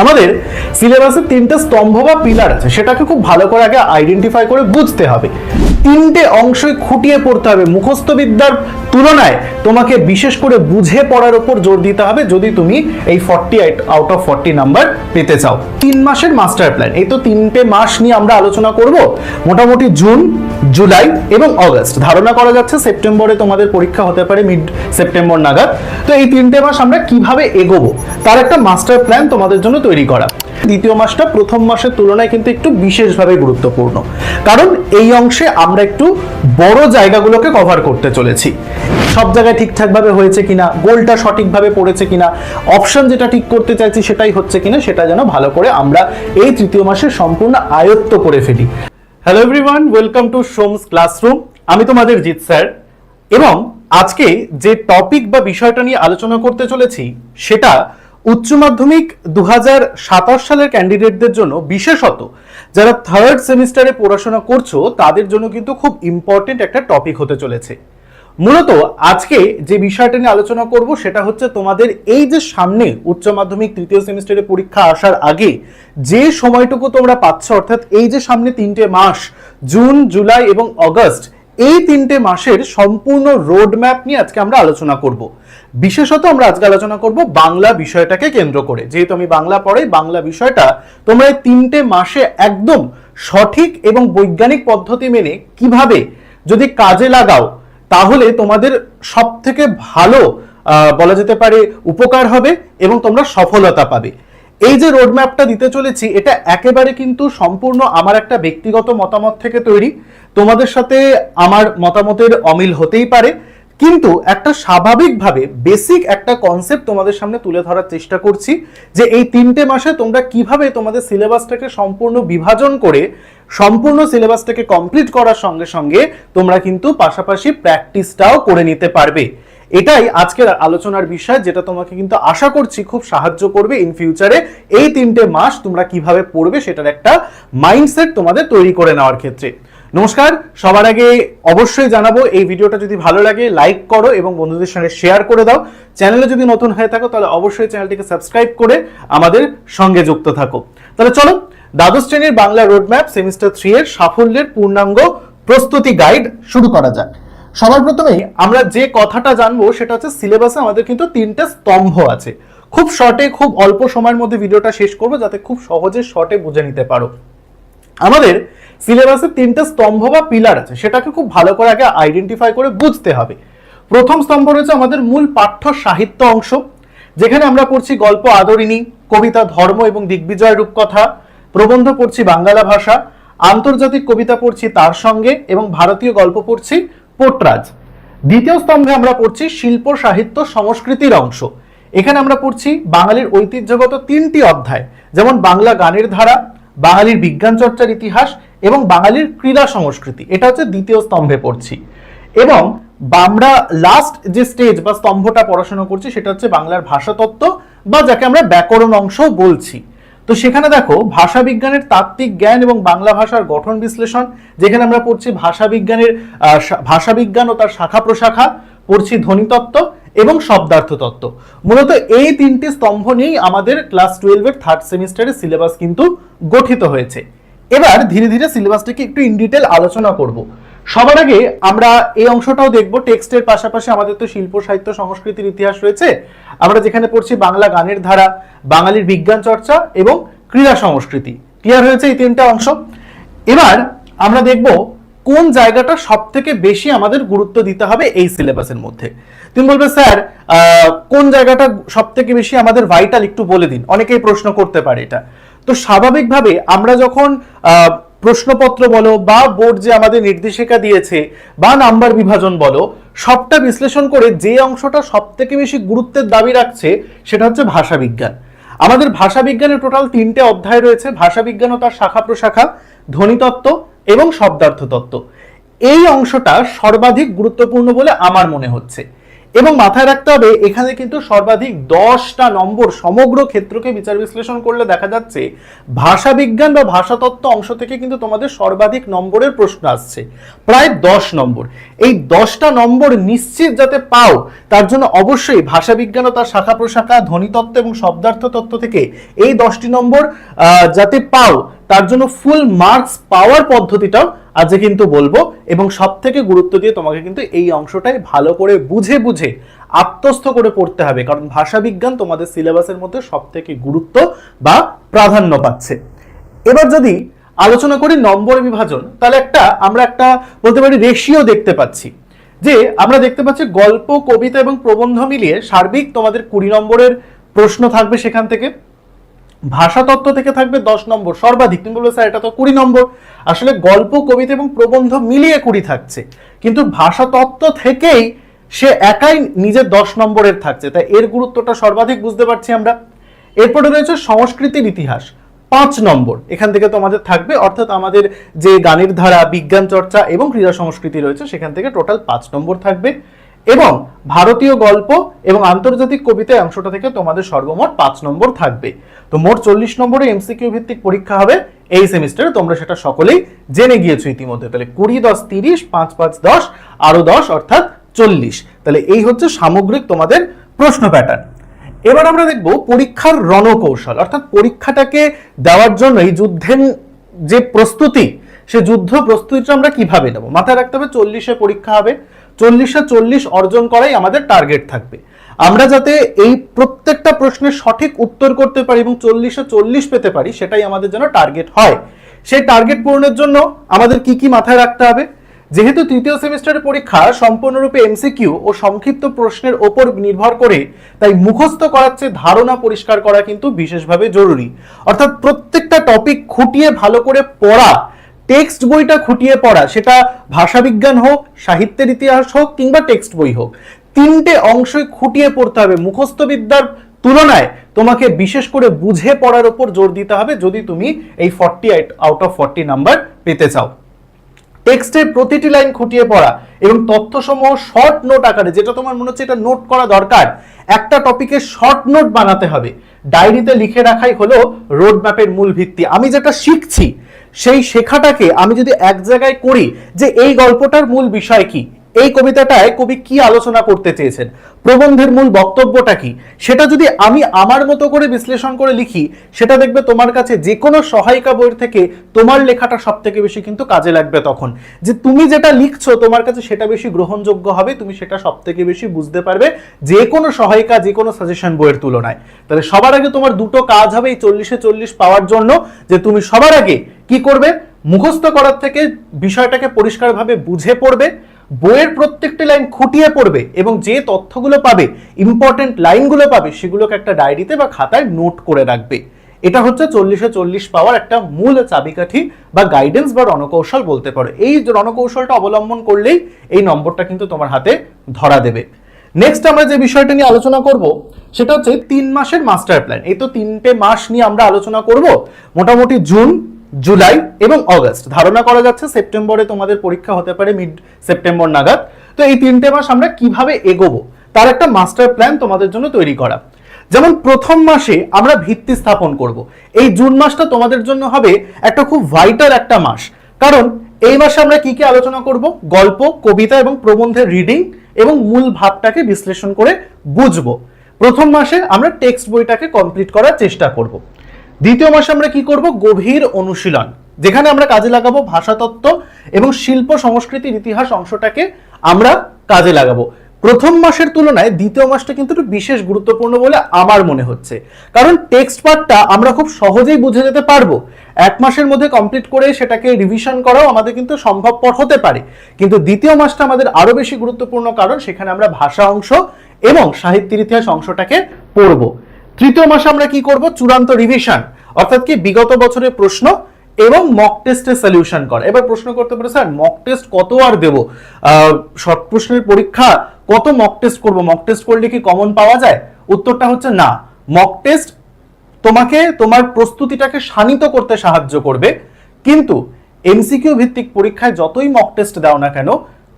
আমাদের সিলেবাসে তিনটে স্তম্ভ বা পিলার আছে, সেটাকে খুব ভালো করে আগে আইডেন্টিফাই করে বুঝতে হবে। তিনটে অংশই খুঁটিয়ে পড়তে হবে। মুখস্থ বিদ্যার তুলনায় তোমাকে বিশেষ করে বুঝে পড়ার উপর জোর দিতে হবে যদি তুমি এই 48 আউট অফ 40 নাম্বার পেতে চাও। 3 মাসের মাস্টার প্ল্যান, এই তো 3টে মাস নিয়ে আমরা আলোচনা করব। মোটামুটি জুন, জুলাই এবং অগস্ট, ধারণা করা যাচ্ছে সেপ্টেম্বরে তোমাদের পরীক্ষা হতে পারে, মিড সেপ্টেম্বর নাগাদ। তো এই 3টে মাস আমরা কিভাবে এগোবো তার একটা মাস্টার প্ল্যান তোমাদের জন্য তৈরি করা। দ্বিতীয় মাসটা প্রথম মাসের তুলনায় কিন্তু একটু বিশেষভাবে গুরুত্বপূর্ণ, কারণ এই অংশে আমরা একটু বড় জায়গাগুলোকে কভার করতে চলেছি। সব জায়গায় ঠিকঠাক ভাবে হয়েছে কিনা, গোলটা সঠিকভাবে পড়েছে কিনা, অপশন যেটা ঠিক করতে চাইছি সেটাই হচ্ছে কিনা, সেটা যেন ভালো করে আমরা এই তৃতীয় মাসে সম্পূর্ণ আয়ত্ত করে ফেলি। Hello everyone, welcome to সোমস classroom. আমি তোমাদের জিৎ স্যার, এবং আজকে যে টপিক বা বিষয়টা নিয়ে আলোচনা করতে চলেছি সেটা উচ্চ মাধ্যমিক 2027 সালের ক্যান্ডিডেটদের জন্য, বিশেষত যারা থার্ড সেমিস্টারে পড়াশোনা করছো তাদের জন্য কিন্তু খুব ইম্পর্টেন্ট একটা টপিক হতে চলেছে। মূলত আজকে যে বিষয়টা নিয়ে আলোচনা করব সেটা হচ্ছে তোমাদের এই যে সামনে উচ্চ মাধ্যমিক তৃতীয় সেমিস্টারে পরীক্ষা আসার আগে যে সময়টুকু তোমরা পাচ্ছ, অর্থাৎ এই যে সামনে 3টে মাস, জুন, জুলাই এবং অগস্ট, এই 3টে মাসের সম্পূর্ণ রোড ম্যাপ নিয়ে আজকে আমরা আলোচনা করব। বিশেষত আমরা আজকে আলোচনা করব বাংলা বিষয়টাকে কেন্দ্র করে। যেহেতু আমি বাংলা পড়াই, বাংলা বিষয়টা তোমরা এই 3টে মাসে একদম সঠিক এবং বৈজ্ঞানিক পদ্ধতি মেনে কিভাবে যদি কাজে লাগাও তাহলে তোমাদের সব থেকে ভালো বলা যেতে পারে উপকার হবে এবং তোমরা সফলতা পাবে। এই যে রোড ম্যাপটা দিতে চলেছি এটা একেবারে কিন্তু সম্পূর্ণ আমার একটা ব্যক্তিগত মতামত থেকে তৈরি। তোমাদের সাথে আমার মতামতের অমিল হতেই পারে, কিন্তু একটা স্বাভাবিকভাবে বেসিক একটা কনসেপ্ট তোমাদের সামনে তুলে ধরার চেষ্টা করছি যে এই 3টে মাসে তোমরা কিভাবে তোমাদের সিলেবাসটাকে সম্পূর্ণ বিভাজন করে সম্পূর্ণ সিলেবাসটাকে কমপ্লিট করার সঙ্গে সঙ্গে তোমরা কিন্তু পাশাপাশি প্র্যাকটিসটাও করে নিতে পারবে। এটাই আজকের আলোচনার বিষয়, যেটা তোমাকে কিন্তু আশা করছি খুব সাহায্য করবে ইন ফিউচারে এই 3টে মাস তোমরা কিভাবে পড়বে সেটার একটা মাইন্ডসেট তোমাদের তৈরি করে নেওয়ার ক্ষেত্রে। নমস্কার, সবার আগে অবশ্যই জানাবো এই ভিডিওটা যদি ভালো লাগে লাইক করো এবং বন্ধুদের সঙ্গে শেয়ার করে দাও। চ্যানেলে যদি নতুন হয়ে থাকো তাহলে অবশ্যই চ্যানেলটিকে সাবস্ক্রাইব করে আমাদের সঙ্গে যুক্ত থাকো। তাহলে চলো দ্বাদশ শ্রেণীর বাংলা রোডম্যাপ সেমিস্টার 3 এর সাফল্যের পূর্ণাঙ্গ প্রস্তুতি গাইড শুরু করা যাক। সবার প্রথমে আমরা যে কথাটা জানবো সেটা হচ্ছে সিলেবাসে আমাদের কিন্তু 3টে স্তম্ভ আছে। খুব শর্টে, খুব অল্প সময়ের মধ্যে ভিডিওটা শেষ করব যাতে খুব সহজে শর্টে বুঝে নিতে পারো। আমাদের সিলেবাসে 3টে স্তম্ভ বা পিলার আছে, সেটাকে খুব ভালো করে আগে আইডেন্টিফাই করে বুঝতে হবে। প্রথম স্তম্ভ রয়েছে আমাদের মূল পাঠ্য সাহিত্য অংশ, যেখানে আমরা পড়ছি গল্প আদরিণী, কবিতা ধর্ম এবং দিগ্বিজয় রূপকথা, প্রবন্ধ পড়ছি বাংলা ভাষা, আন্তর্জাতিক কবিতা পড়ছি তার সঙ্গে এবং ভারতীয় গল্প পড়ছি পোটরাজ। দ্বিতীয় স্তম্ভে আমরা পড়ছি শিল্প সাহিত্য সংস্কৃতির অংশ। এখানে আমরা পড়ছি বাঙালির ঐতিহ্যগত 3টি অধ্যায়, যেমন বাংলা গানের ধারা, বাঙালির বিজ্ঞান চর্চার ইতিহাস এবং বাঙালির ক্রীড়া সংস্কৃতি। এটা হচ্ছে দ্বিতীয় স্তম্ভে পড়ছি। এবং আমরা লাস্ট যে স্টেজ বা স্তম্ভটা পড়াশোনা করছি সেটা হচ্ছে বাংলার ভাষাতত্ত্ব বা যাকে আমরা ব্যাকরণ অংশ বলছি। তো সেখানে দেখো ভাষা বিজ্ঞানের তাত্ত্বিক জ্ঞান এবং বাংলা ভাষার গঠন বিশ্লেষণ, যেখানে আমরা পড়ছি ভাষা বিজ্ঞান ও তার শাখা প্রশাখা, পড়ছি ধ্বনিতত্ত্ব এবং শব্দার্থ তত্ত্ব। মূলত এই 3টি স্তম্ভ নিয়েই আমাদের ক্লাস 12 এর থার্ড সেমিস্টারের সিলেবাস কিন্তু গঠিত হয়েছে। এবার ধীরে ধীরে সিলেবাসটাকে একটু ইন ডিটেল আলোচনা করব। সবার আগে আমরা এই অংশটাও দেখব, টেক্সটের পাশাপাশি আমাদের তো শিল্প সাহিত্য সংস্কৃতির ইতিহাস রয়েছে। আমরা যেখানে পড়ছি বাংলা গানের ধারা, বাঙালির বিজ্ঞান চর্চা এবং ক্রীড়া সংস্কৃতি। ক্লিয়ার হয়েছে এই 3টা অংশ? এবার আমরা দেখব কোন জায়গাটা সব থেকে বেশি আমাদের গুরুত্ব দিতে হবে এই সিলেবাসের মধ্যে। তুমি বলবে স্যার কোন জায়গাটা সব থেকে বেশি আমাদের ভাইটাল, একটু বলে দিন। অনেকেই প্রশ্ন করতে পারে এটা। তো স্বাভাবিকভাবে আমরা যখন প্রশ্নপত্র বলো বা বোর্ড যে আমাদের নির্দেশিকা দিয়েছে বা নাম্বার বিভাজন বলো, সবটা বিশ্লেষণ করে যে অংশটা সব থেকে বেশি গুরুত্বের দাবি রাখছে সেটা হচ্ছে ভাষা বিজ্ঞান। আমাদের ভাষা বিজ্ঞানের টোটাল 3টে অধ্যায় রয়েছে, ভাষা বিজ্ঞান ও তার শাখা প্রশাখা, ধ্বনিতত্ত্ব এবং শব্দার্থ তত্ত্ব। এই অংশটা সর্বাধিক গুরুত্বপূর্ণ বলে আমার মনে হচ্ছে। এবং মাথায় রাখতে হবে এখানে কিন্তু সর্বাধিক 10টা নম্বর সমগ্র ক্ষেত্রকে বিচার বিশ্লেষণ করলে দেখা যাচ্ছে ভাষা বিজ্ঞান বা ভাষাতত্ত্ব অংশ থেকে কিন্তু তোমাদের সর্বাধিক নম্বরের প্রশ্ন আসছে, প্রায় 10 নম্বর। এই 10টা নম্বর নিশ্চিত যাতে পাও তার জন্য অবশ্যই ভাষা বিজ্ঞান ও তার শাখা প্রশাখা, ধ্বনিতত্ত্ব এবং শব্দার্থ তত্ত্ব থেকে এই 10টি নম্বর যাতে পাও তার জন্য ফুল মার্কস পাওয়ার পদ্ধতিটাও আজকে কিন্তু বলবো, এবং সব থেকে গুরুত্ব দিয়ে তোমাকে কিন্তু এই অংশটাই ভালো করে বুঝে বুঝে আত্মস্থ করে পড়তে হবে, কারণ ভাষা বিজ্ঞান তোমাদের সিলেবাসের মধ্যে সব থেকে গুরুত্ব বা প্রাধান্য পাচ্ছে। এবার যদি আলোচনা করি নম্বর বিভাজন, তাহলে আমরা একটা বলতে পারি রেশিও দেখতে পাচ্ছি, যে আমরা দেখতে পাচ্ছি গল্প, কবিতা এবং প্রবন্ধ মিলিয়ে সার্বিক তোমাদের 20 নম্বরের প্রশ্ন থাকবে, সেখান থেকে ভাষাতত্ত্ব থেকে থাকবে 10 নম্বর সর্বাধিক। তুমি বলবে স্যার এটা তো 20 নম্বর, আসলে গল্প, কবিতা এবং প্রবন্ধ মিলিয়ে 20 থাকছে, কিন্তু ভাষাতত্ত্ব থেকেই সে একাই নিজের 10 নম্বরের থাকছে, তাই এর গুরুত্বটা সর্বাধিক বুঝতে পারছি আমরা। এরপরে রয়েছে সংস্কৃতির ইতিহাস, 5 নম্বর এখান থেকে তোমাদের থাকবে, অর্থাৎ আমাদের যে গানের ধারা, বিজ্ঞান চর্চা এবং ক্রীড়া সংস্কৃতি রয়েছে সেখান থেকে টোটাল 5 নম্বর থাকবে। এবং ভারতীয় গল্প এবং আন্তর্জাতিক কবিতা অংশটা থেকে তোমাদের সর্বমোট 5 নম্বর থাকবে। তো মোট 40 নম্বরে এমসিকিউ ভিত্তিক পরীক্ষা হবে এই সেমিস্টারে, তোমরা সেটা সকলেই জেনে গিয়েছো ইতিমধ্যে। তাহলে 20, 10, 30, 5, 5, 10, আরো 10 অর্থাৎ 40। তাহলে এই হচ্ছে সামগ্রিক তোমাদের প্রশ্ন প্যাটার্ন। এবার আমরা দেখব পরীক্ষার রণকৌশল, অর্থাৎ পরীক্ষাটাকে দেওয়ার জন্য এই যুদ্ধের যে প্রস্তুতি, সে যুদ্ধ প্রস্তুতিটা আমরা কিভাবে নেব। মাথায় রাখতে হবে 40-এ পরীক্ষা হবে, 40-এ 40 অর্জন করাই আমাদের টার্গেট থাকবে। আমরা যাতে এই প্রত্যেকটা প্রশ্নের সঠিক উত্তর করতে পারি এবং 40-এ 40 পেতে পারি, সেটাই আমাদের জন্য টার্গেট হয়। সেই টার্গেট পূরণের জন্য আমাদের কি কি মাথায় রাখতে হবে? যেহেতু তৃতীয় সেমিস্টারের পরীক্ষা সম্পূর্ণরূপে এমসিকিউ ও সংক্ষিপ্ত প্রশ্নের ওপর নির্ভর করে, তাই মুখস্থ করার চেয়ে ধারণা পরিষ্কার করা কিন্তু বিশেষভাবে জরুরি। অর্থাৎ প্রত্যেকটা টপিক খুঁটিয়ে ভালো করে পড়া, টেক্সট বইটা খুঁটিয়ে পড়া, সেটা ভাষাবিজ্ঞান হোক, সাহিত্যের ইতিহাস হোক কিংবা টেক্সট বই হোক, 3টে অংশই খুঁটিয়ে পড়তে হবে। মুখস্থ বিদ্যার তুলনায় তোমাকে বিশেষ করে বুঝে পড়ার উপর জোর দিতে হবে যদি তুমি এই 40 আউট অফ 40 নাম্বার পেতে চাও। টেক্সটের প্রতিটি লাইন খুঁটিয়ে পড়া এবং তথ্যসমূহ শর্ট নোট আকারে, যেটা তোমার মনে হচ্ছে এটা নোট করা দরকার, একটা টপিকের শর্ট নোট বানাতে হবে, ডায়েরিতে লিখে রাখাই হলো রোড ম্যাপের মূল ভিত্তি। আমি যেটা শিখছি সেই শেখাটাকে আমি যদি এক জায়গায় করি, যে এই গল্পটার মূল বিষয় কি, এই কবিতাটায় কবি কি আলোচনা করতে চেয়েছেন, প্রবন্ধের মূল বক্তব্যটা কি, সেটা যদি আমি আমার মতো করে বিশ্লেষণ করে লিখি, সেটা দেখবে তোমার কাছে যে কোনো সহায়িকা বইয়ের থেকে তোমার লেখাটা সব থেকে বেশি কিন্তু কাজে লাগবে। তখন যে তুমি যেটা লিখছো তোমার কাছে সেটা বেশি গ্রহণযোগ্য হবে, তুমি সেটা সব থেকে বেশি বুঝতে পারবে যে কোনো সহায়িকা, যে কোনো সাজেশন বইয়ের তুলনায়। তাহলে সবার আগে তোমার দুটো কাজ হবে এই 40-এ 40 পাওয়ার জন্য, যে তুমি সবার আগে কি করবে, মুখস্থ করার থেকে বিষয়টাকে পরিষ্কারভাবে বুঝে পড়বে, বইয়ের প্রত্যেকটি লাইন খুঁটিয়ে পড়বে এবং যে তথ্যগুলো পাবে, ইম্পর্টেন্ট লাইনগুলো পাবে, সেগুলোকে একটা ডায়েরিতে বা খাতায় নোট করে রাখবে। এটা হচ্ছে 40-এ 40 পাওয়ার একটা মূল চাবিকাঠি বা গাইডেন্স বা রণকৌশল বলতে পারো। এই রণকৌশলটা অবলম্বন করলেই এই নম্বরটা কিন্তু তোমার হাতে ধরা দেবে। নেক্সট আমরা যে বিষয়টা নিয়ে আলোচনা করব সেটা হচ্ছে 3 মাসের মাস্টার প্ল্যান। এই তো 3টে মাস নিয়ে আমরা আলোচনা করব, মোটামুটি জুন, জুলাই এবং অগস্ট। ধারণা করা যাচ্ছে সেপ্টেম্বরে তোমাদের পরীক্ষা হতে পারে, মিড সেপ্টেম্বর নাগাদ। তো এই 3টে মাস আমরা কিভাবে এগোবো তার একটা মাস্টার প্ল্যান তোমাদের জন্য তৈরি করা। যেমন প্রথম মাসে আমরা ভিত্তি স্থাপন করব। এই জুন মাসটা তোমাদের জন্য হবে একটা খুব ভাইটাল একটা মাস, কারণ এই মাসে আমরা কি কি আলোচনা করব, গল্প, কবিতা এবং প্রবন্ধের রিডিং এবং মূল ভাবটাকে বিশ্লেষণ করে বুঝবো। প্রথম মাসে আমরা টেক্সট বইটাকে কমপ্লিট করার চেষ্টা করব। দ্বিতীয় মাসে আমরা কি করব, গভীর অনুশীলন, যেখানে আমরা কাজে লাগাবো ভাষাতত্ত্ব এবং শিল্প সংস্কৃতির ইতিহাস অংশটাকে আমরা কাজে লাগাবো। প্রথম মাসের তুলনায় দ্বিতীয় মাসটা কিন্তু একটু বিশেষ গুরুত্বপূর্ণ বলে আমার মনে হচ্ছে, কারণ টেক্সট পার্টটা আমরা খুব সহজেই বুঝে যেতে পারবো। 1 মাসের মধ্যে কমপ্লিট করে সেটাকে রিভিশন করাও আমাদের কিন্তু সম্ভবপর হতে পারে, কিন্তু দ্বিতীয় মাসটা আমাদের আরো বেশি গুরুত্বপূর্ণ, কারণ সেখানে আমরা ভাষা অংশ এবং সাহিত্যের ইতিহাস অংশটাকে পড়বো। তৃতীয় মাসে আমরা কি করব, চূড়ান্ত রিভিশন, অর্থাৎ কি বিগত বছরের প্রশ্ন এবং মক টেস্টের সলিউশন করা। এবার প্রশ্ন করতে পারে স্যার মক টেস্ট কত আর দেব, শর্ট প্রশ্নের পরীক্ষা কত মক টেস্ট করব, মক টেস্ট করলে কি কমন পাওয়া যায়? উত্তরটা হচ্ছে না। মক টেস্ট তোমাকে তোমার প্রস্তুতিটাকে শানিত করতে সাহায্য করবে, কিন্তু এমসিকিউ ভিত্তিক পরীক্ষায় যতই মক টেস্ট দাও না কেন,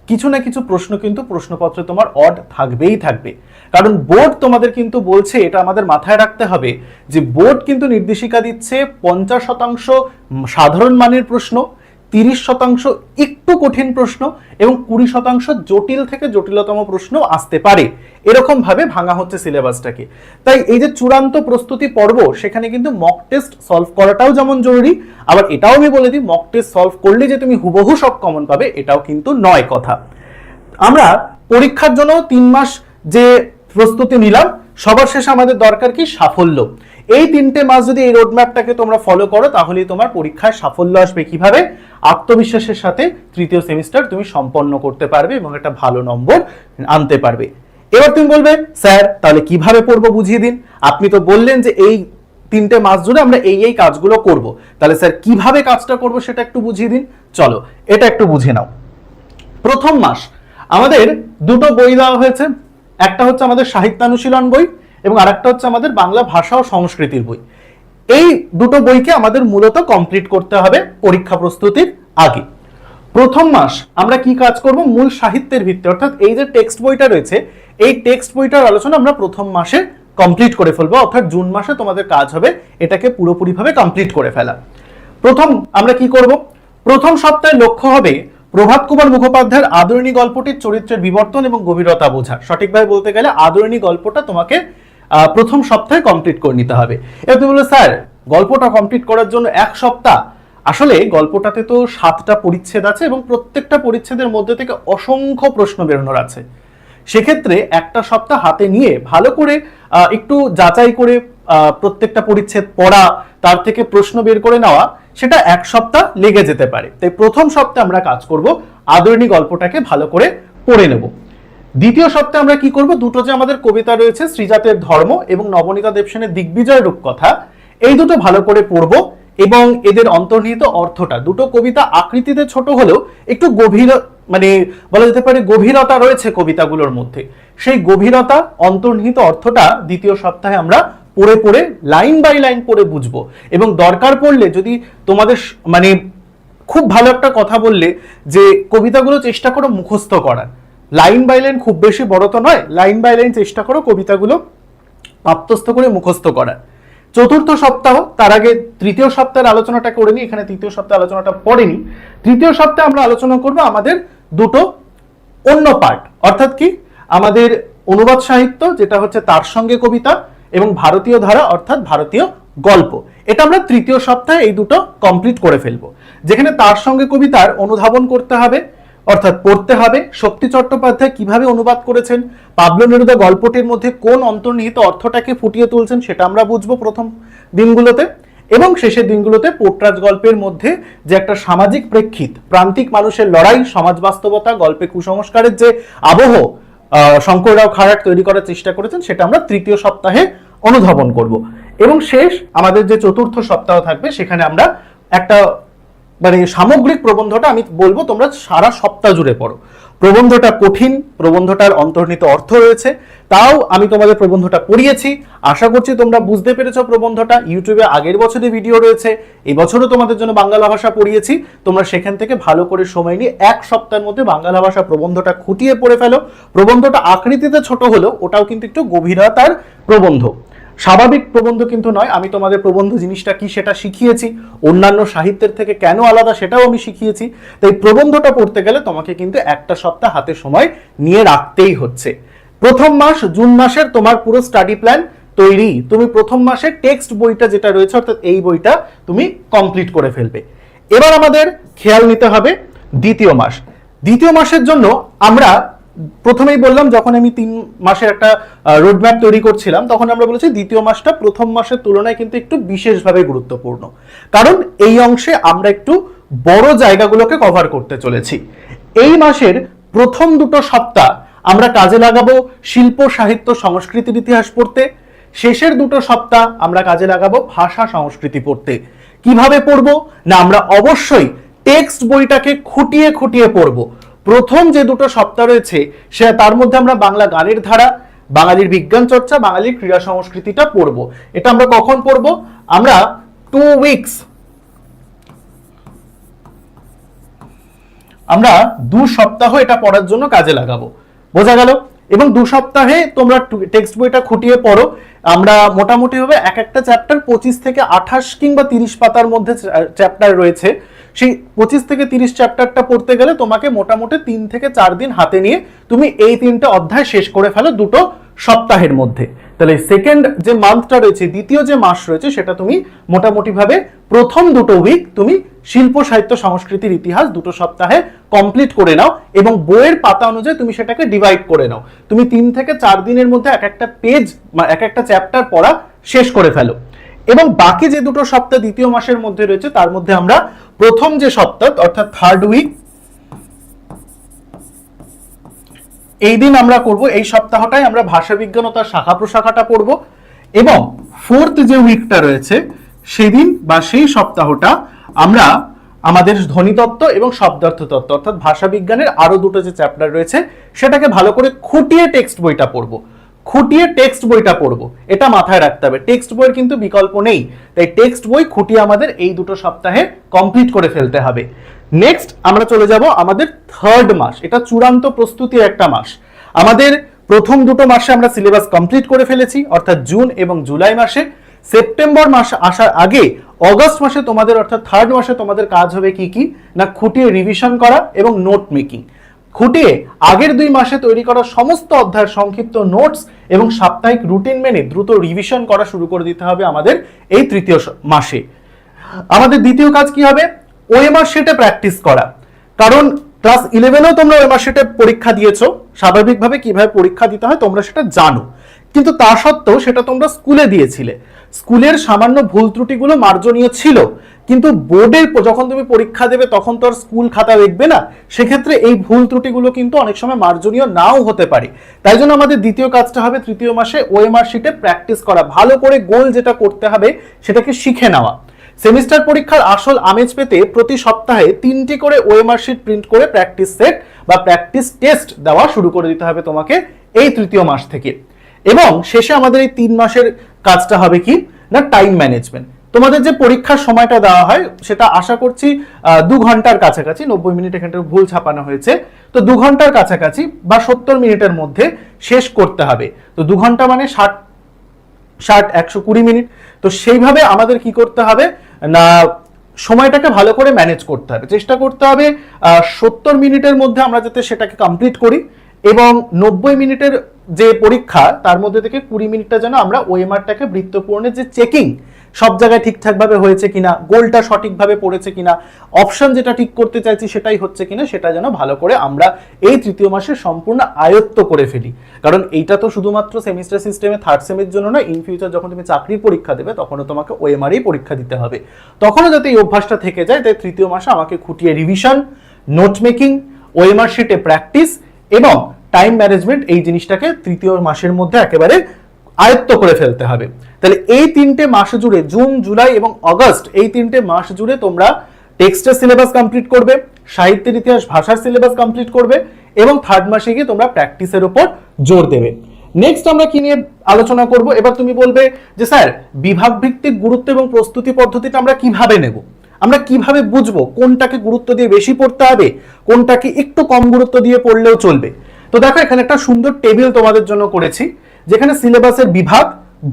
কিছু না কিছু প্রশ্ন কিন্তু প্রশ্নপত্রে তোমার অড থাকবেই থাকবে। কারণ বোর্ড তোমাদের কিন্তু বলছে, এটা আমাদের মাথায় রাখতে হবে যে বোর্ড কিন্তু নির্দেশিকা দিচ্ছে 50% সাধারণ মানের প্রশ্ন, 30% একটু কঠিন প্রশ্ন এবং 20% জটিল থেকে জটিলতম প্রশ্ন আসতে পারে, এরকম ভাবে ভাঙা হচ্ছে সিলেবাসটাকে। তাই এই যে চূড়ান্ত প্রস্তুতি পর্ব, সেখানে কিন্তু মক টেস্ট সলভ করাটাও যেমন জরুরি, আবার এটাও আমি বলে দিই মক টেস্ট সলভ করলে যে তুমি হুবহু সব কমন পাবে এটাও কিন্তু নয় কথা। আমরা পরীক্ষার জন্য 3 মাস যে প্রস্তুতি নিলাম, সবার শেষে আমাদের দরকার কি? সাফল্য। এই 3টে মাস যদি এই রোডম্যাপটাকে তোমরা ফলো করো, তাহলেই তোমার পরীক্ষায় সাফল্য আসবে। কিভাবে? আত্মবিশ্বাসের সাথে তৃতীয় সেমিস্টার তুমি সম্পন্ন করতে পারবে এবং একটা ভালো নম্বর আনতে পারবে। এবার তুমি বলবে, স্যার তাহলে কিভাবে পড়বো বুঝিয়ে দিন। আপনি তো বললেন যে এই 3টে মাস জুড়ে আমরা এই কাজগুলো করব, তাহলে স্যার কিভাবে কাজটা করব সেটা একটু বুঝিয়ে দিন। চলো এটা একটু বুঝে নাও। প্রথম মাস আমাদের দুটো বই দেওয়া হয়েছে, একটা হচ্ছে আমাদের সাহিত্যানুশীলন বই এবং আরেকটা হচ্ছে আমাদের বাংলা ভাষা ও সংস্কৃতির বই। এই দুটো বইকে আমাদের মূলত কমপ্লিট করতে হবে পরীক্ষা প্রস্তুতির আগে। প্রথম মাস আমরা কি কাজ করব? মূল সাহিত্যের ভিত্তি, অর্থাৎ এই যে টেক্সট বইটা রয়েছে, এই টেক্সট বইটার আলোচনা আমরা প্রথম মাসে কমপ্লিট করে ফেলবো, অর্থাৎ জুন মাসে তোমাদের কাজ হবে এটাকে পুরোপুরিভাবে কমপ্লিট করে ফেলা। প্রথম আমরা কি করব? প্রথম সপ্তাহে লক্ষ্য হবে প্রভাত কুমার মুখোপাধ্যায়ের আদরিণী গল্পটির চরিত্রের বিবর্তন এবং গভীরতা বোঝা। সঠিকভাবে বলতে গেলে আদরিণী গল্পটা তোমাকে প্রথম সপ্তাহে কমপ্লিট করে নিতে হবে। এবার তুমি বলো, স্যার গল্পটা কমপ্লিট করার জন্য 1 সপ্তাহ? আসলে গল্পটাতে তো 7টা পরিচ্ছেদ আছে এবং প্রত্যেকটা পরিচ্ছেদের মধ্যে থেকে অসংখ্য প্রশ্ন বেরোনোর আছে। সেক্ষেত্রে একটা সপ্তাহ হাতে নিয়ে ভালো করে একটু যাচাই করে প্রত্যেকটা পরিচ্ছেদ পড়া, তার থেকে প্রশ্ন বের করে নেওয়া, সেটা 1 সপ্তাহ লেগে যেতে পারে। তাই প্রথম সপ্তাহে আমরা কাজ করব আদরিণী গল্পটাকে ভালো করে পড়ে নেব। দ্বিতীয় সপ্তাহে আমরা কি করব? দুটো যে আমাদের কবিতা রয়েছে, শ্রীজাতের ধর্ম এবং নবনীতা দেবসেনের দিগ্বিজয় রূপকথা, এই দুটো ভালো করে পড়ব এবং এদের অন্তর্নিহিত অর্থটা, দুটো কবিতা আকৃতিতে ছোট হলেও একটু গভীর, মানে বলা যেতে পারে গভীরতা রয়েছে কবিতাগুলোর মধ্যে, সেই গভীরতা অন্তর্নিহিত অর্থটা দ্বিতীয় সপ্তাহে আমরা পড়ে পড়ে লাইন বাই লাইন পড়ে বুঝবো। এবং দরকার পড়লে যদি তোমাদের মানে খুব ভালো একটা কথা বললে যে কবিতাগুলো চেষ্টা করো মুখস্থ করার, লাইন বাই লাইন, খুব বেশি বড় তো নয়, লাইন বাই লাইন চেষ্টা করো কবিতাগুলো আত্মস্থ করে মুখস্থ করার। চতুর্থ সপ্তাহ, তার আগে তৃতীয় সপ্তাহের আলোচনাটা করে নি, এখানে তৃতীয় সপ্তাহের আলোচনাটা পড়েনি। তৃতীয় সপ্তাহে আমরা আলোচনা করব আমাদের দুটো অন্য পার্ট, অর্থাৎ কি আমাদের অনুবাদ সাহিত্য যেটা হচ্ছে তার সঙ্গে কবিতা এবং ভারতীয় ধারা অর্থাৎ ভারতীয় গল্প। এটা আমরা তৃতীয় সপ্তাহে এই দুটো কমপ্লিট করে ফেলবো, যেখানে তার সঙ্গে কবিতার অনুধাবন করতে হবে, অর্থাৎ পড়তে হবে শক্তি চট্টোপাধ্যায় কিভাবে অনুবাদ করেছেন, পাবলো নেরুদা গল্পটির মধ্যে কোন অন্তর্নিহিত অর্থটাকে ফুটিয়ে তুলছেন সেটা আমরা বুঝবো প্রথম দিনগুলোতে। এবং শেষের দিনগুলোতে পোর্টরাজ গল্পের মধ্যে যে একটা সামাজিক প্রেক্ষিত, প্রান্তিক মানুষের লড়াই, সমাজ বাস্তবতা, গল্পে কুসংস্কারের যে আবহ শঙ্কররাও খারাট তৈরি করার চেষ্টা করেছেন, সেটা আমরা তৃতীয় সপ্তাহে অনুধাবন করব। এবং শেষ আমাদের যে চতুর্থ সপ্তাহ থাকবে, সেখানে আমরা একটা মানে সামগ্রিক প্রবন্ধটা আমি বলবো তোমরা সারা সপ্তাহ জুড়ে পড়ো। প্রবন্ধটা কঠিন, প্রবন্ধটার অন্তর্নিহিত অর্থ রয়েছে, তাও আমি তোমাদের প্রবন্ধটা পড়িয়েছি, আশা করছি তোমরা বুঝতে পেরেছো প্রবন্ধটা। ইউটিউবে আগের বছরের ভিডিও রয়েছে, এই বছরও তোমাদের জন্য বাংলা ভাষা পড়িয়েছি, তোমরা সেখান থেকে ভালো করে সময় নিয়ে 1 সপ্তাহের মধ্যে বাংলা ভাষা প্রবন্ধটা খুঁটিয়ে পড়ে ফেলো। প্রবন্ধটা আকৃতিতে ছোট হলেও ওটাও কিন্তু একটু গভীরতার প্রবন্ধ, স্বাভাবিক প্রবন্ধ কিন্তু নয়। আমি তোমাদের প্রবন্ধ জিনিসটা কি সেটা শিখিয়েছি, অন্যান্য সাহিত্যের থেকে কেন আলাদা সেটাও আমি শিখিয়েছি। তাই প্রবন্ধটা পড়তে গেলে তোমাকে কিন্তু একটা সপ্তাহ হাতে সময় নিয়ে রাখতেই হচ্ছে। প্রথম মাস জুন মাসের তোমার পুরো স্টাডি প্ল্যান তৈরি, তুমি প্রথম মাসে টেক্সট বইটা যেটা রয়েছে অর্থাৎ এই বইটা তুমি কমপ্লিট করে ফেলবে। এবার আমাদের খেয়াল নিতে হবে দ্বিতীয় মাস। দ্বিতীয় মাসের জন্য আমরা প্রথমেই বললাম, যখন আমি 3 মাসের একটা রোডম্যাপ তৈরি করছিলাম, তখন আমরা বলেছি দ্বিতীয় মাসটা প্রথম মাসের তুলনায় কিন্তু একটু বিশেষভাবে গুরুত্বপূর্ণ, কারণ এই অংশে আমরা একটু বড় জায়গাগুলোকে কভার করতে চলেছি। এই মাসের প্রথম দুটো সপ্তাহ আমরা কাজে লাগাবো শিল্প, সাহিত্য, সংস্কৃতির ইতিহাস পড়তে। শেষের দুটো সপ্তাহ আমরা কাজে লাগাবো ভাষা, সংস্কৃতি পড়তে। কিভাবে পড়বো না, আমরা অবশ্যই টেক্সট বইটাকে খুঁটিয়ে খুঁটিয়ে পড়বো। প্রথম যে দুটো সপ্তাহ রয়েছে সে তার মধ্যে আমরা বাংলা গানের ধারা, বাঙালির বিজ্ঞান চর্চা, বাঙালির ক্রীড়া সংস্কৃতিটা পড়বো। এটা আমরা কখন পড়বো? আমরা 2 উইকস আমরা 2 সপ্তাহ এটা পড়ার জন্য কাজে লাগাবো। বোঝা গেল? এবং 2 সপ্তাহে তোমরা টেক্সট বইটা খুঁটিয়ে পড়ো। আমরা মোটামুটি ভাবে এক একটা চ্যাপ্টার 25 থেকে 28 কিংবা 30 পাতার মধ্যে চ্যাপ্টার রয়েছে। সেই 25 থেকে 30 চ্যাপ্টারটা পড়তে গেলে তোমাকে মোটামুটি 3 থেকে 4 দিন হাতে নিয়ে তুমি এই 3টে অধ্যায় শেষ করে ফেলো 2 সপ্তাহের মধ্যে। তাহলে সেকেন্ড যে মান্থটা রয়েছে, দ্বিতীয় যে মাস রয়েছে, সেটা তুমি মোটামুটি ভাবে প্রথম 2 উইক তুমি শিল্প সাহিত্য সংস্কৃতির ইতিহাস 2 সপ্তাহে কমপ্লিট করে নাও এবং বইয়ের পাতা অনুযায়ী তুমি সেটাকে ডিভাইড করে নাও। তুমি 3 থেকে 4 দিনের মধ্যে এক একটা পেজ এক একটা চ্যাপ্টার পড়া শেষ করে ফেলো। এবং বাকি যে 2 সপ্তাহ দ্বিতীয় মাসের মধ্যে রয়েছে, তার মধ্যে আমরা প্রথম যে সপ্তাহ অর্থাৎ 3rd উইক, এই দিন আমরা করব, এই সপ্তাহটাই আমরা ভাষা বিজ্ঞান ও তার শাখা প্রশাখাটা পড়ব। এবং 4th যে উইকটা রয়েছে সেদিন বা সেই সপ্তাহটা আমরা আমাদের ধ্বনিতত্ত্ব এবং শব্দার্থ তত্ত্ব অর্থাৎ ভাষা বিজ্ঞানের আরো 2 যে চ্যাপ্টার রয়েছে সেটাকে ভালো করে খুঁটিয়ে টেক্সট বইটা পড়বো। খুঁটিয়ে টেক্সট বইটা পড়বো, এটা মাথায় রাখতে হবে। টেক্সট বইয়ের কিন্তু বিকল্প নেই, তাই টেক্সট বই খুঁটিয়ে আমাদের এই 2 সপ্তাহে কমপ্লিট করে ফেলতে হবে। নেক্সট আমরা চলে যাব আমাদের 3rd মাস। এটা চূড়ান্ত প্রস্তুতির একটা মাস। আমাদের প্রথম 2 মাসে আমরা সিলেবাস কমপ্লিট করে ফেলেছি, অর্থাৎ জুন এবং জুলাই মাসে। সেপ্টেম্বর মাস আসার আগে অগস্ট মাসে তোমাদের অর্থাৎ 3rd মাসে তোমাদের কাজ হবে কি কি না, খুঁটিয়ে রিভিশন করা এবং নোট মেকিং। খুঁটিয়ে আগের 2 মাসে তৈরি করা সমস্ত অধ্যায়ের সংক্ষিপ্ত নোটস এবং সাপ্তাহিক রুটিন মেনে দ্রুত রিভিশন করা শুরু করে দিতে হবে আমাদের এই 3য় মাসে। আমাদের দ্বিতীয় কাজ কি হবে? ওএমআর শিটে প্র্যাকটিস করা। কারণ ক্লাস 11এও তোমরা ওএমআর শিটে পরীক্ষা দিয়েছো, স্বাভাবিকভাবে কিভাবে পরীক্ষা দিতে হয় তোমরা সেটা জানো, কিন্তু তা সত্ত্বেও সেটা তোমরা স্কুলে দিয়েছিলে। স্কুলের সামান্য ভুল ত্রুটিগুলো মার্জনীয় ছিল, কিন্তু বোর্ডের যখন তুমি পরীক্ষা দেবে তখন তো আর স্কুল খাতা দেখবে না, সেক্ষেত্রে এই ভুল ত্রুটিগুলো কিন্তু অনেক সময় মার্জনীয় নাও হতে পারে। তাই জন্য আমাদের দ্বিতীয় কাজটা হবে 3য় মাসে ওএমআর শিটে প্র্যাকটিস করা, ভালো করে গোল যেটা করতে হবে সেটাকে শিখে নেওয়া। সেমিস্টার পরীক্ষার আসল আমেজ পেতে প্রতি সপ্তাহে 3টি করে ওএমআর শিট প্রিন্ট করে প্র্যাকটিস সেট বা প্র্যাকটিস টেস্ট দেওয়া শুরু করে দিতে হবে তোমাকে এই 3য় মাস থেকে। এবং শেষে আমাদের এই 3 মাসের কাজটা হবে কি না, টাইম ম্যানেজমেন্ট। তোমাদের যে পরীক্ষার সময়টা দেওয়া হয় সেটা আশা করছি 2 ঘন্টার কাছাকাছি, 90 মিনিট এখানে ভুল ছাপানো হয়েছে, তো 2 ঘন্টার কাছাকাছি বা 70 মিনিটের মধ্যে শেষ করতে হবে। তো 2 ঘন্টা মানে 120 মিনিট। তো সেইভাবে আমাদের কি করতে হবে না, সময়টাকে ভালো করে ম্যানেজ করতে হবে, চেষ্টা করতে হবে 70 মিনিটের মধ্যে আমরা যাতে সেটাকে কমপ্লিট করি এবং 90 মিনিটের যে পরীক্ষা তার মধ্যে থেকে 20 মিনিটটা যেন আমরা ওএমআরটাকে বৃত্তপূর্ণের যে চেকিং সব জায়গায় ঠিকঠাকভাবে হয়েছে কিনা, গোলটা সঠিকভাবে পড়েছে কিনা, অপশন যেটা ঠিক করতে চাইছি সেটাই হচ্ছে কিনা, সেটা যেন ভালো করে আমরা এই 3য় মাসে সম্পূর্ণ আয়ত্ত করে ফেলি। কারণ এইটা তো শুধুমাত্র সেমিস্টার সিস্টেমে 3rd সেমের জন্য না, ইন ফিউচার যখন তুমি চাকরির পরীক্ষা দেবে তখনও তোমাকে ওএমআরই পরীক্ষা দিতে হবে। তখনও যাতে এই অভ্যাসটা থেকে যায়, তাই 3য় মাসে আমাকে খুঁটিয়ে রিভিশন, নোট মেকিং, ওএমআর শিটে প্র্যাকটিস এবং টাইম ম্যানেজমেন্ট এই জিনিসটাকে 3য় মাসের মধ্যে একেবারে আয়ত্ত করে ফেলতে হবে। তাহলে এই 3টে মাস জুড়ে, জুন, জুলাই এবং অগস্ট, এই 3টে মাস জুড়ে তোমরা টেক্সটের সিলেবাস কমপ্লিট করবে, সাহিত্যের ইতিহাস ভাষার সিলেবাস কমপ্লিট করবে এবং 3rd মাসে গিয়ে তোমরা প্র্যাকটিসের উপর জোর দেবে। নেক্সট আমরা কি নিয়ে আলোচনা করব? এবার তুমি বলবে যে স্যার বিভাগ ভিত্তিক গুরুত্ব এবং প্রস্তুতি পদ্ধতিটা আমরা কিভাবে নেব, আমরা কিভাবে বুঝবো কোনটাকে গুরুত্ব দিয়ে বেশি পড়তে হবে, কোনটাকে একটু কম গুরুত্ব দিয়ে পড়লেও চলবে। তো দেখো এখানে একটা সুন্দর টেবিল তোমাদের জন্য করেছি, যেখানে সিলেবাসের বিভাগ,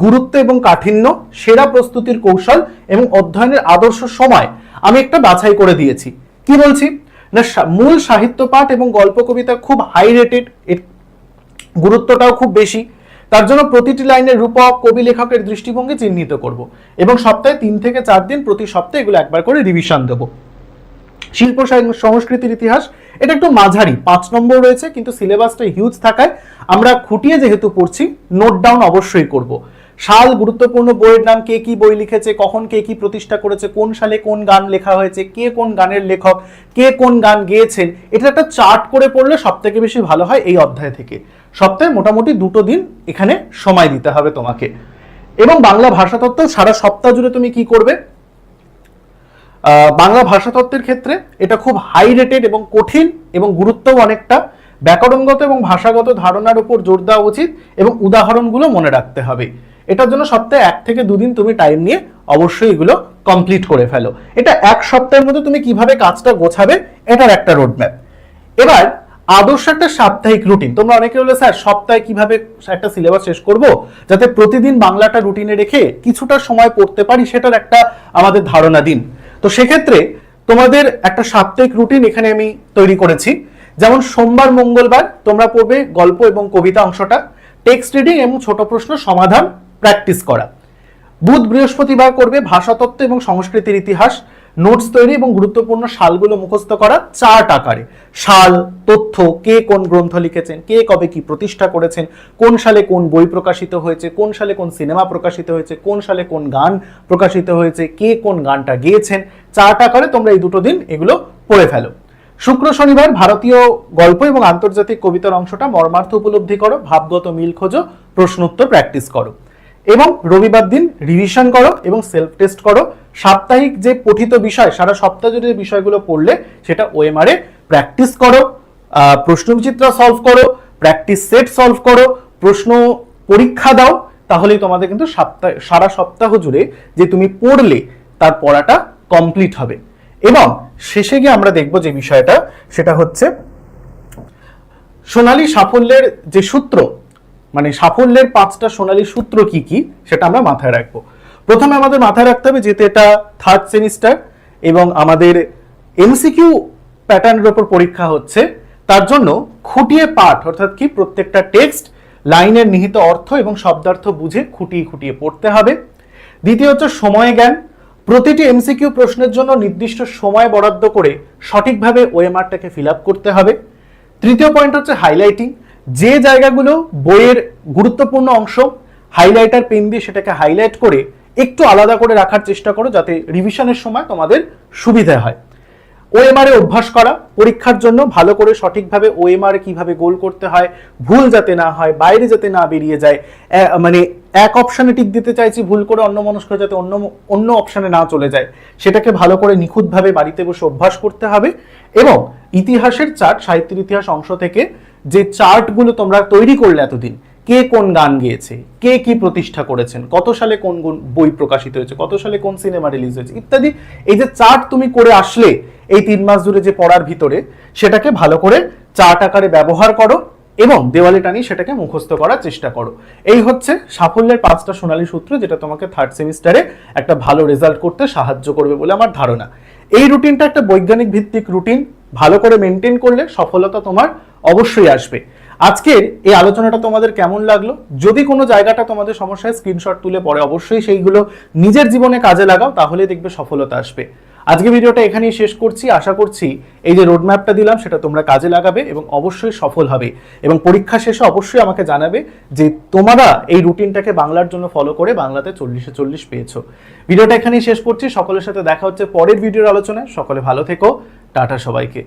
গুরুত্ব এবং কাঠিন্য, সেরা প্রস্তুতির কৌশল এবং অধ্যয়নের আদর্শ সময় আমি একটা বাছাই করে দিয়েছি। কি বলছি না, মূল সাহিত্য পাঠ এবং গল্প কবিতা খুব হাই রেটেড, গুরুত্বটাও খুব বেশি, তার জন্য প্রতিটি লাইনের রূপক, কবি, লেখকের দৃষ্টিভঙ্গি চিহ্নিত করব এবং সপ্তাহে 3 থেকে 4 দিন প্রতি সপ্তাহে এগুলো একবার করে রিভিশন দেবো। শিল্প সংস্কৃতির ইতিহাস এটা একটু মাঝারি, 5 নম্বর রয়েছে, কিন্তু সিলেবাসটা হিউজ থাকায় আমরা খুঁটিয়ে যেহেতু পড়ছি, নোট ডাউন অবশ্যই করব। সাল, গুরুত্বপূর্ণ বইয়ের নাম, কে কি বই লিখেছে, কখন কে কি প্রতিষ্ঠা করেছে, কোন সালে কোন গান লেখা হয়েছে, কে কোন গানের লেখক, কে কোন গান গেয়েছেন, এটা একটা চার্ট করে পড়লে সব থেকে বেশি ভালো হয় এই অধ্যায় থেকে। সপ্তাহে মোটামুটি 2 দিন এখানে সময় দিতে হবে তোমাকে। এবং বাংলা ভাষাতত্ত্ব সারা সপ্তাহ জুড়ে তুমি কি করবে? বাংলা ভাষাতত্ত্বের ক্ষেত্রে এটা খুব হাই রেটেড এবং কঠিন এবং গুরুত্বও অনেকটা। ব্যাকরণগত এবং ভাষাগত ধারণার উপর জোর দেওয়া উচিত এবং উদাহরণগুলো মনে রাখতে হবে। এটার জন্য সপ্তাহে 1 থেকে 2 দিন তুমি টাইম নিয়ে অবশ্যই এগুলো কমপ্লিট করে ফেলো। এটা 1 সপ্তাহের মধ্যে তুমি কিভাবে কাজটা গোছাবে এটার একটা রোডম্যাপ। এবার আদর্শ একটা সাপ্তাহিক রুটিন। তোমরা অনেকে বলে স্যার সপ্তাহে কিভাবে একটা সিলেবাস শেষ করব যাতে প্রতিদিন বাংলাটা রুটিনে রেখে কিছুটা সময় পড়তে পারি, সেটার একটা আমাদের ধারণা দিন। তো সেক্ষেত্রে তোমাদের একটা সাপ্তাহিক রুটিন এখানে আমি তৈরি করেছি। যেমন সোমবার মঙ্গলবার তোমরা পড়বে গল্প এবং কবিতা অংশটা, টেক্সট রিডিং এবং ছোট প্রশ্ন সমাধান প্র্যাকটিস করা। বুধ বৃহস্পতিবার করবে ভাষাতত্ত্ব এবং সংস্কৃতির ইতিহাস, নোটস তৈরি এবং গুরুত্বপূর্ণ সালগুলো মুখস্থ করা চার্ট আকারে। সাল, তথ্য, কে কোন গ্রন্থ লিখেছেন, কে কবে কি প্রতিষ্ঠা করেছেন, কোন সালে কোন বই প্রকাশিত হয়েছে, কোন সালে কোন সিনেমা প্রকাশিত হয়েছে, কোন সালে কোন গান প্রকাশিত হয়েছে, কে কোন গানটা গেয়েছেন, চার্ট আকারে তোমরা এই দুটো দিন এগুলো পড়ে ফেলো। শুক্র শনিবার ভারতীয় গল্প এবং আন্তর্জাতিক কবিতার অংশটা মর্মার্থ উপলব্ধি করো, ভাবগত মিল খোঁজো, প্রশ্ন উত্তর প্র্যাকটিস করো। এবং রবিবার দিন রিভিশন করো এবং সেলফ টেস্ট করো। সাপ্তাহিক যে পঠিত বিষয়, সারা সপ্তাহ জুড়ে যে বিষয়গুলো পড়লে সেটা ওএমআর এ প্র্যাকটিস করো, প্রশ্নবিচিত্র সলভ করো, প্র্যাকটিস সেট সলভ করো, প্রশ্ন পরীক্ষা দাও। তাহলেই তোমাদের কিন্তু সারা সপ্তাহ জুড়ে যে তুমি পড়লে তার পড়াটা কমপ্লিট হবে। এবং শেষে গিয়ে আমরা দেখব যে বিষয়টা, সেটা হচ্ছে সোনালী সাফল্যের যে সূত্র, মানে সাফল্যের 5টা সোনালী সূত্র কি কি সেটা আমরা মাথায় রাখবো। প্রথমে আমাদের মাথায় রাখতে হবে, যেহেতু এটা 3rd সেমিস্টার এবং আমাদের এমসিকিউ প্যাটার্নের উপর পরীক্ষা হচ্ছে, তার জন্য খুঁটিয়ে পাঠ অর্থাৎ কি প্রত্যেকটা টেক্সট লাইনের নিহিত অর্থ এবং শব্দার্থ বুঝে খুঁটিয়ে খুঁটিয়ে পড়তে হবে। দ্বিতীয় হচ্ছে সময় জ্ঞান, প্রতিটি এমসিকিউ প্রশ্নের জন্য নির্দিষ্ট সময় বরাদ্দ করে সঠিকভাবে ওএমআরটাকে ফিল আপ করতে হবে। তৃতীয় পয়েন্ট হচ্ছে হাইলাইটিং, যে জায়গাগুলো বইয়ের গুরুত্বপূর্ণ অংশ হাইলাইটার পেন দিয়ে সেটাকে হাইলাইট করে একটু আলাদা করে রাখার চেষ্টা করো যাতে রিভিশনের সময় তোমাদের সুবিধা হয়। ওএমআর এ অভ্যাস করা, পরীক্ষার জন্য ভালো করে সঠিকভাবে ওএমআর কিভাবে গোল করতে হয়, ভুল যাতে না হয়, বাইরে যাতে না বেরিয়ে যায়, মানে এক অপশানে টিক দিতে চাইছি ভুল করে অন্যমনস্ক যাতে অন্য অপশানে না চলে যায়, সেটাকে ভালো করে নিখুঁতভাবে বাড়িতে বসে অভ্যাস করতে হবে। এবং ইতিহাসের চার্ট, সাহিত্যের ইতিহাস অংশ থেকে যে চার্টগুলো তোমরা তৈরি করলে এতদিন, কে কোন গান গেয়েছে, কে কি প্রতিষ্ঠা করেছেন, কত সালে কোন বই প্রকাশিত হয়েছে, কত সালে কোন সিনেমা রিলিজ হয়েছে ইত্যাদি, এই যে চার্ট তুমি করে আসলে এই 3 মাস ধরে যে পড়ার ভিতরে, সেটাকে ভালো করে চার্ট আকারে ব্যবহার করো এবং দেওয়ালে টানিয়ে সেটাকে মুখস্থ করার চেষ্টা করো। এই হচ্ছে সাফল্যের 5টা সোনালী সূত্র, যেটা তোমাকে 3rd সেমিস্টারে একটা ভালো রেজাল্ট করতে সাহায্য করবে বলে আমার ধারণা। এই রুটিনটা একটা বৈজ্ঞানিক ভিত্তিক রুটিন, ভালো করে মেনটেন করলে সফলতা তোমার অবশ্যই আসবে। আজকের এই আলোচনাটা তোমাদের কেমন লাগলো? যদি কোনো জায়গাটা তোমাদের সমস্যায় স্ক্রিনশট তুলে পড়ে অবশ্যই সেইগুলো নিজের জীবনে কাজে লাগাও, তাহলে দেখবে সফলতা আসবে। আজকে ভিডিওটা এখানেই শেষ করছি। আশা করছি এই যে রোডম্যাপটা দিলাম সেটা তোমরা কাজে লাগাবে এবং অবশ্যই সফল হবে। এবং পরীক্ষা শেষে অবশ্যই আমাকে জানাবে যে তোমরা এই রুটিনটাকে বাংলার জন্য ফলো করে বাংলাতে 40-এ 40 পেয়েছো। ভিডিওটা এখানেই শেষ করছি। সকলের সাথে দেখা হচ্ছে পরের ভিডিওর আলোচনায়। সকলে ভালো থেকো। টাটা সবাইকে।